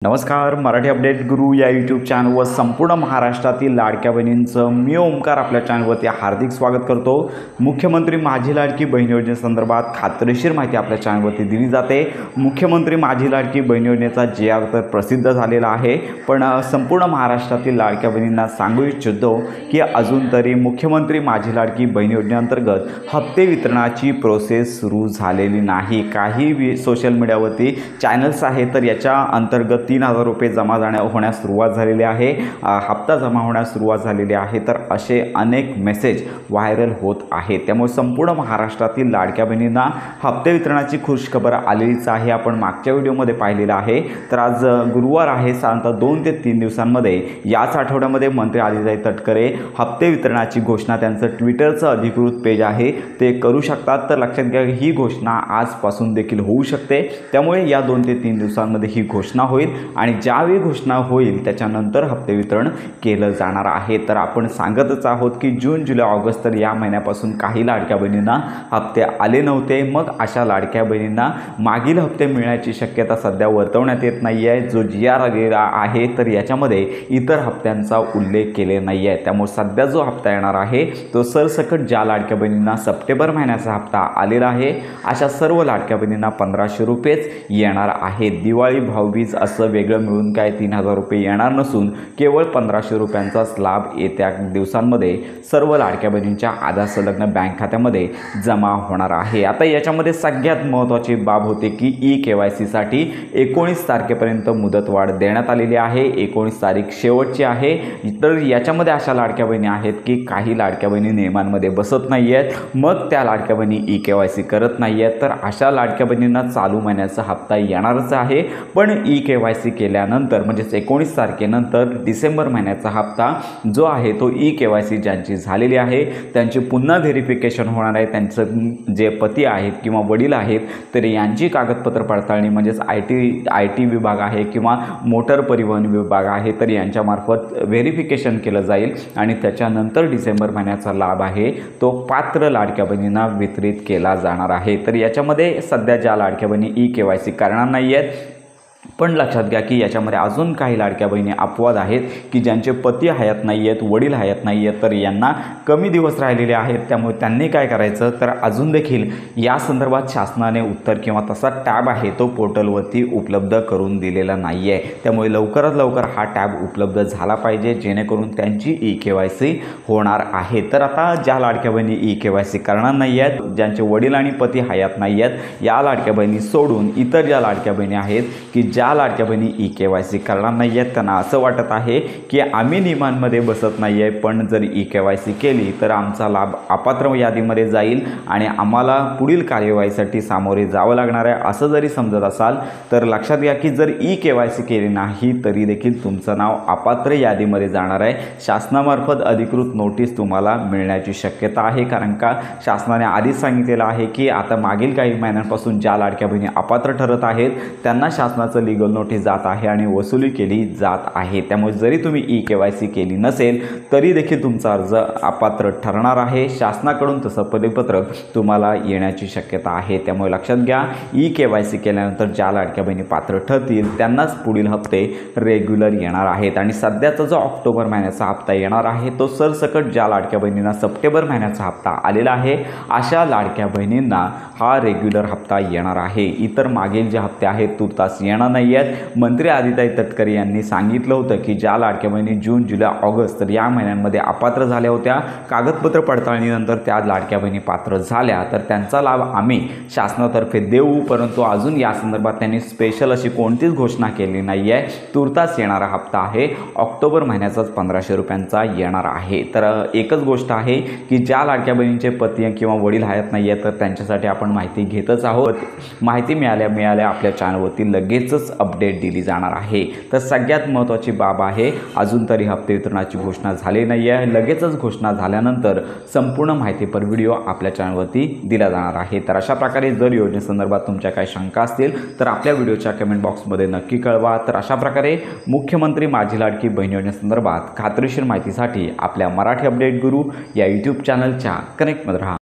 नमस्कार. मराठी अपडेट गुरु या यूट्यूब चॅनलवर संपूर्ण महाराष्ट्रातील लाडक्या बहिणींचं मी ओमकार आपल्या चॅनलवरती हार्दिक स्वागत करतो. मुख्यमंत्री माझी लाडकी बहीण योजनेसंदर्भात खात्रीशीर माहिती आपल्या चॅनलवरती दिली जाते. मुख्यमंत्री माझी लाडकी बहीण योजनेचा GR तर प्रसिद्ध झालेला आहे, पण संपूर्ण महाराष्ट्रातील लाडक्या बहिणींना सांगू इच्छितो की अजून तरी मुख्यमंत्री माझी लाडकी बहीण योजनेअंतर्गत हप्ते वितरणाची प्रोसेस सुरू झालेली नाही. काही सोशल मीडियावरती चॅनल्स आहेत तर याच्या अंतर्गत 3,000 रुपये जमा होण्यास सुरुवात झालेली आहे, हप्ता जमा होण्यास सुरुवात झालेली आहे. तर असे अनेक मेसेज व्हायरल होत आहेत. त्यामुळे संपूर्ण महाराष्ट्रातील लाडक्या बहिणींना हप्ते वितरणाची खुशखबर आलेलीच आहे. आपण मागच्या व्हिडिओमध्ये पाहिलेलं आहे. तर आज गुरुवार आहे. साधारणतः 2 ते 3 दिवसांमध्ये याच आठवड्यामध्ये मंत्री आदिताई तटकरे हप्ते वितरणाची घोषणा त्यांचं ट्विटरचं अधिकृत पेज आहे ते करू शकतात. तर लक्षात घ्या ही घोषणा आजपासून देखील होऊ शकते. त्यामुळे या 2 ते 3 दिवसांमध्ये ही घोषणा होईल आणि ज्यावेळी घोषणा होईल त्याच्यानंतर हप्ते वितरण केलं जाणार आहे. तर आपण सांगतच आहोत की जून, जुलै, ऑगस्ट तर या महिन्यापासून काही लाडक्या बहिणींना हप्ते आले नव्हते. मग अशा लाडक्या बहिणींना मागील हप्ते मिळण्याची शक्यता सध्या वर्तवण्यात येत नाही आहे. जो GR आलेला आहे तर याच्यामध्ये इतर हप्त्यांचा उल्लेख केले नाही आहे. त्यामुळे सध्या जो हप्ता येणार आहे तो सरसकट ज्या लाडक्या बहिणींना सप्टेंबर महिन्याचा हप्ता आलेला आहे अशा सर्व लाडक्या बहिणींना 1,500 रुपयेच येणार आहेत. दिवाळी, भाऊबीज असं वेगळं मिळून काय 3,000 रुपये येणार नसून केवळ 1,500 रुपयांचाच लाभ येत्या दिवसांमध्ये सर्व लाडक्या बहिणींच्या आधार संलग्न बँक खात्यामध्ये जमा होणार आहे. आता याच्यामध्ये सगळ्यात महत्त्वाची बाब होते की eKYCसाठी 19 तारखेपर्यंत मुदतवाढ देण्यात आलेली आहे. 19 तारीख शेवटची आहे. तर याच्यामध्ये अशा लाडक्या बहिणी आहेत की काही लाडक्या बहिणी नियमांमध्ये बसत नाही आहेत, मग त्या लाडक्या बहिणी eKYC करत नाही आहेत. तर अशा लाडक्या बहिणींना चालू महिन्याचा हप्ता येणारच आहे, पण eKYC केल्यानंतर म्हणजेच 19 तारखेनंतर डिसेंबर महिन्याचा हप्ता जो आहे तो eKYC ज्यांची झालेली आहे त्यांची पुन्हा व्हेरिफिकेशन होणार आहे. त्यांचं जे पती आहेत किंवा वडील आहेत तर यांची कागदपत्र पडताळणी म्हणजेच IT विभाग आहे किंवा मोटर परिवहन विभाग आहे तर यांच्यामार्फत व्हेरिफिकेशन केलं जाईल आणि त्याच्यानंतर डिसेंबर महिन्याचा लाभ आहे तो पात्र लाडक्या बहिणींना वितरित केला जाणार आहे. तर याच्यामध्ये सध्या ज्या लाडक्या बहिणी eKYC करणार नाही आहेत, पण लक्षात घ्या की याच्यामध्ये अजून काही लाडक्या बहिणी अपवाद आहेत की ज्यांचे पती हयात नाही आहेत, वडील हयात नाही आहेत, तर यांना कमी दिवस राहिलेले आहेत. त्यामुळे त्यांनी काय करायचं तर अजून देखील या संदर्भात शासनाने उत्तर किंवा तसा टॅब आहे तो पोर्टलवरती उपलब्ध करून दिलेला नाही आहे. त्यामुळे लवकरात लवकर हा टॅब उपलब्ध झाला पाहिजे जेणेकरून त्यांची eKYC होणार आहे. तर आता ज्या लाडक्या बहिणी eKYC करणार नाही आहेत, ज्यांचे वडील आणि पती हयात नाही आहेत, या लाडक्या बहिणी सोडून इतर ज्या लाडक्या बहिणी आहेत की ज्या लाडक्या बहिणी eKYC करणार नाही आहेत त्यांना असं वाटत आहे की आम्ही नियमांमध्ये बसत नाही आहे, पण जर eKYC केली तर आमचा लाभ अपात्र यादीमध्ये जाईल आणि आम्हाला पुढील कार्यवाहीसाठी सामोरे जावं लागणार आहे असं जरी समजत असाल तर लक्षात घ्या की जर eKYC केली नाही तरी देखील तुमचं नाव अपात्र यादीमध्ये जाणार आहे. शासनामार्फत अधिकृत नोटीस तुम्हाला मिळण्याची शक्यता आहे, कारण का शासनाने आधीच सांगितलेलं आहे की आता मागील काही महिन्यांपासून ज्या लाडक्या बहिणी अपात्र ठरत आहेत त्यांना शासनाचं लीगल नोटीस जात आहे आणि वसुली केली जात आहे. त्यामुळे जरी तुम्ही eKYC केली नसेल तरी देखील तुमचा अर्ज अपात्र ठरणार आहे. शासनाकडून तसं परिपत्रक तुम्हाला येण्याची शक्यता आहे. त्यामुळे लक्षात घ्या eKYC केल्यानंतर ज्या लाडक्या बहिणी पात्र ठरतील त्यांनाच पुढील हप्ते रेग्युलर येणार आहेत. आणि सध्याचा जो ऑक्टोबर महिन्याचा हप्ता येणार आहे तो सरसकट ज्या लाडक्या बहिणींना सप्टेंबर महिन्याचा हप्ता आलेला आहे अशा लाडक्या बहिणींना हा रेग्युलर हप्ता येणार आहे. इतर मागील जे हप्ते आहेत तुर्तास येणार नाही आहेत. मंत्री आदिताई तटकरे यांनी सांगितलं होतं की ज्या लाडक्या बहिणी जून, जुलै, ऑगस्ट तर या महिन्यांमध्ये अपात्र झाल्या होत्या, कागदपत्र पडताळणीनंतर त्या लाडक्या बहिणी पात्र झाल्या तर त्यांचा लाभ आम्ही शासनातर्फे देऊ, परंतु अजून या संदर्भात त्यांनी स्पेशल अशी कोणतीच घोषणा केली नाही आहे. तुर्तास येणारा हप्ता आहे ऑक्टोबर महिन्याचाच 1,500 रुपयांचा येणार आहे. तर एकच गोष्ट आहे की ज्या लाडक्या बहिणींचे पती किंवा वडील हयात नाही आहेत तर त्यांच्यासाठी आपण माहिती घेतच आहोत. माहिती मिळाल्या आपल्या चॅनलवरती लगेचच अपडेट दिली जाणार आहे. तर सगळ्यात महत्त्वाची बाब आहे अजून तरी हप्ते वितरणाची घोषणा झाली नाही आहे. लगेचच घोषणा झाल्यानंतर संपूर्ण माहितीपर व्हिडिओ आपल्या चॅनलवरती दिला जाणार आहे. तर अशा प्रकारे जर योजनेसंदर्भात तुमच्या काही शंका असतील तर आपल्या व्हिडिओच्या कमेंट बॉक्समध्ये नक्की कळवा. तर अशा प्रकारे मुख्यमंत्री माझी लाडकी बहीण योजनेसंदर्भात खात्रीशीर माहितीसाठी आपल्या मराठी अपडेट गुरु या यूट्यूब चॅनलच्या कनेक्टमध्ये राहा.